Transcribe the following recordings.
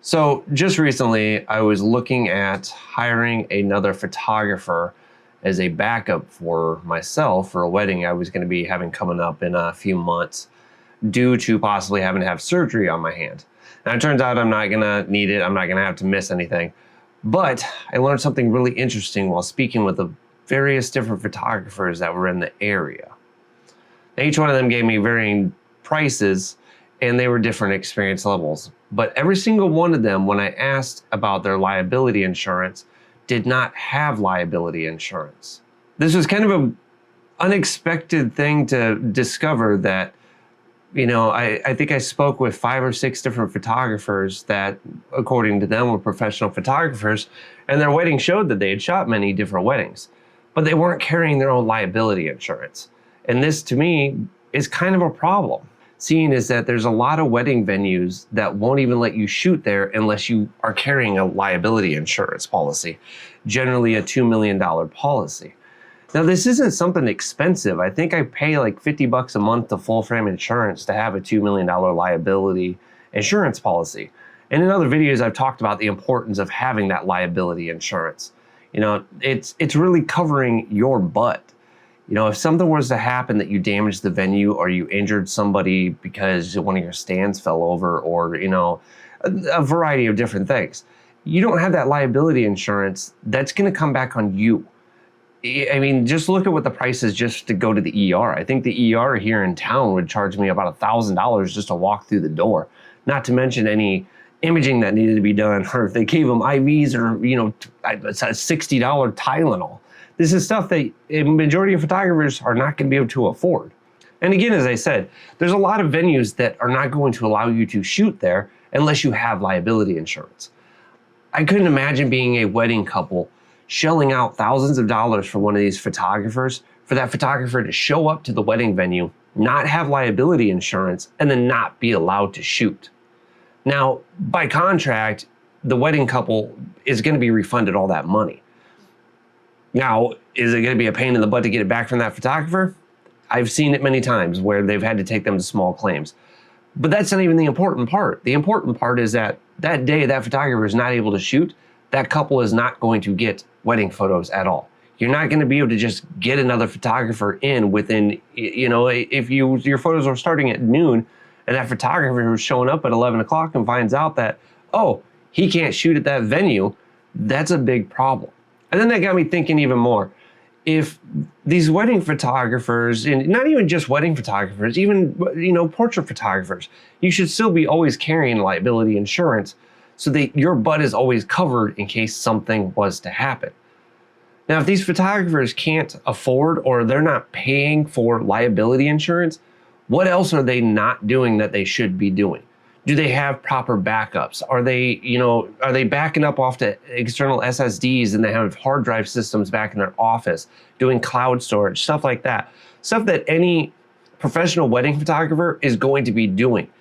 So just recently, I was looking at hiring another photographer as a backup for myself for a wedding I was going to be having coming up in a few months due to possibly having to have surgery on my hand. Now it turns out I'm not going to need it. I'm not going to have to miss anything. But I learned something really interesting while speaking with the various different photographers that were in the area. Now, each one of them gave me varying prices and they were different experience levels. But every single one of them, when I asked about their liability insurance, did not have liability insurance. This was kind of an unexpected thing to discover that, I think I spoke with 5 or 6 different photographers that, according to them, were professional photographers, and their wedding showed that they had shot many different weddings, but they weren't carrying their own liability insurance. And this, to me, is kind of a problem. Seeing is that there's a lot of wedding venues that won't even let you shoot there unless you are carrying a liability insurance policy, generally a $2 million policy. Now, this isn't something expensive. I think I pay like $50 a month to full frame insurance to have a $2 million liability insurance policy. And in other videos, I've talked about the importance of having that liability insurance. It's really covering your butt. If something was to happen that you damaged the venue or you injured somebody because one of your stands fell over or, a variety of different things, you don't have that liability insurance, that's going to come back on you. I mean, just look at what the price is just to go to the ER. I think the ER here in town would charge me about $1,000 just to walk through the door, not to mention any imaging that needed to be done, or if they gave them IVs or, it's a $60 Tylenol. This is stuff that a majority of photographers are not going to be able to afford. And again, as I said, there's a lot of venues that are not going to allow you to shoot there unless you have liability insurance. I couldn't imagine being a wedding couple shelling out thousands of dollars for one of these photographers, for that photographer to show up to the wedding venue, not have liability insurance, and then not be allowed to shoot. Now, by contract, the wedding couple is going to be refunded all that money. Now, is it going to be a pain in the butt to get it back from that photographer? I've seen it many times where they've had to take them to small claims. But that's not even the important part. The important part is that that day that photographer is not able to shoot, that couple is not going to get wedding photos at all. You're not going to be able to just get another photographer in within, if your photos are starting at noon and that photographer who's showing up at 11 o'clock and finds out that, oh, he can't shoot at that venue, that's a big problem. And then that got me thinking even more. If these wedding photographers, and not even just wedding photographers, even portrait photographers, you should still be always carrying liability insurance so that your butt is always covered in case something was to happen. Now, if these photographers can't afford or they're not paying for liability insurance, what else are they not doing that they should be doing? Do they have proper backups? Are they backing up off to external SSDs and they have hard drive systems back in their office, doing cloud storage, stuff like that? Stuff that any professional wedding photographer is going to be doing.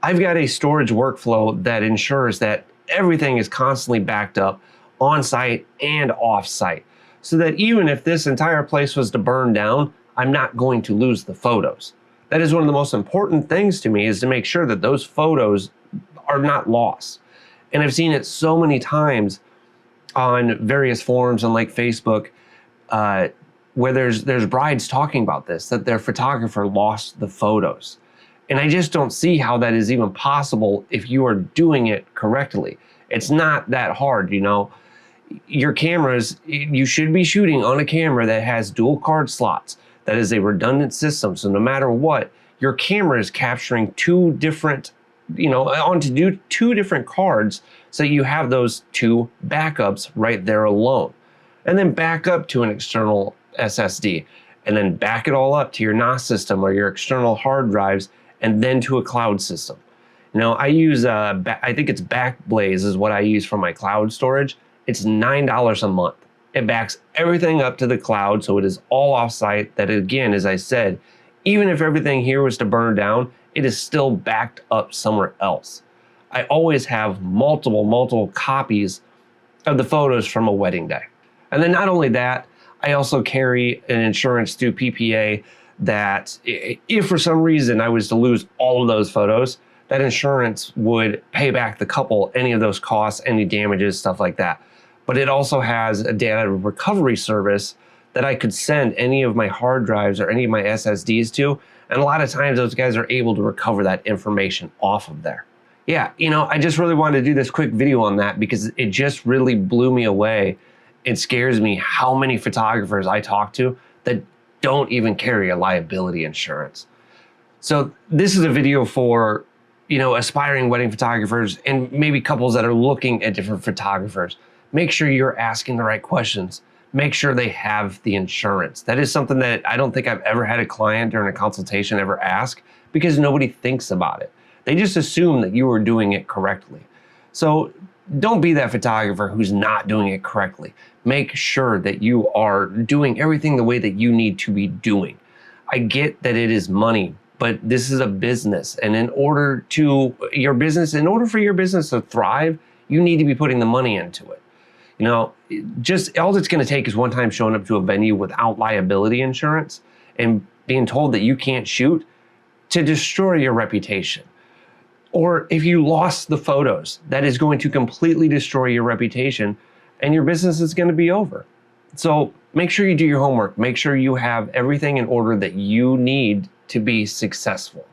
I've got a storage workflow that ensures that everything is constantly backed up on site and off site, so that even if this entire place was to burn down, I'm not going to lose the photos. That is one of the most important things to me, is to make sure that those photos are not lost. And I've seen it so many times on various forums on like Facebook, where there's brides talking about this, that their photographer lost the photos. And I just don't see how that is even possible if you are doing it correctly. It's not that hard, Your cameras, you should be shooting on a camera that has dual card slots. That is a redundant system. So no matter what, your camera is capturing two different cards, so you have those 2 backups right there alone. And then back up to an external SSD, and then back it all up to your NAS system or your external hard drives, and then to a cloud system. I use, I think it's Backblaze is what I use for my cloud storage. It's $9 a month. It backs everything up to the cloud, so it is all offsite. That again, as I said, even if everything here was to burn down, it is still backed up somewhere else. I always have multiple copies of the photos from a wedding day. And then not only that, I also carry an insurance through PPA that if for some reason I was to lose all of those photos, that insurance would pay back the couple any of those costs, any damages, stuff like that. But it also has a data recovery service that I could send any of my hard drives or any of my SSDs to. And a lot of times those guys are able to recover that information off of there. Yeah, I just really wanted to do this quick video on that because it just really blew me away. It scares me how many photographers I talk to that don't even carry a liability insurance. So this is a video for, aspiring wedding photographers and maybe couples that are looking at different photographers. Make sure you're asking the right questions. Make sure they have the insurance. That is something that I don't think I've ever had a client during a consultation ever ask because nobody thinks about it. They just assume that you are doing it correctly. So don't be that photographer who's not doing it correctly. Make sure that you are doing everything the way that you need to be doing. I get that it is money, but this is a business. And in order for your business to thrive, you need to be putting the money into it. Just all it's going to take is one time showing up to a venue without liability insurance and being told that you can't shoot to destroy your reputation. Or if you lost the photos, that is going to completely destroy your reputation and your business is going to be over. So make sure you do your homework. Make sure you have everything in order that you need to be successful.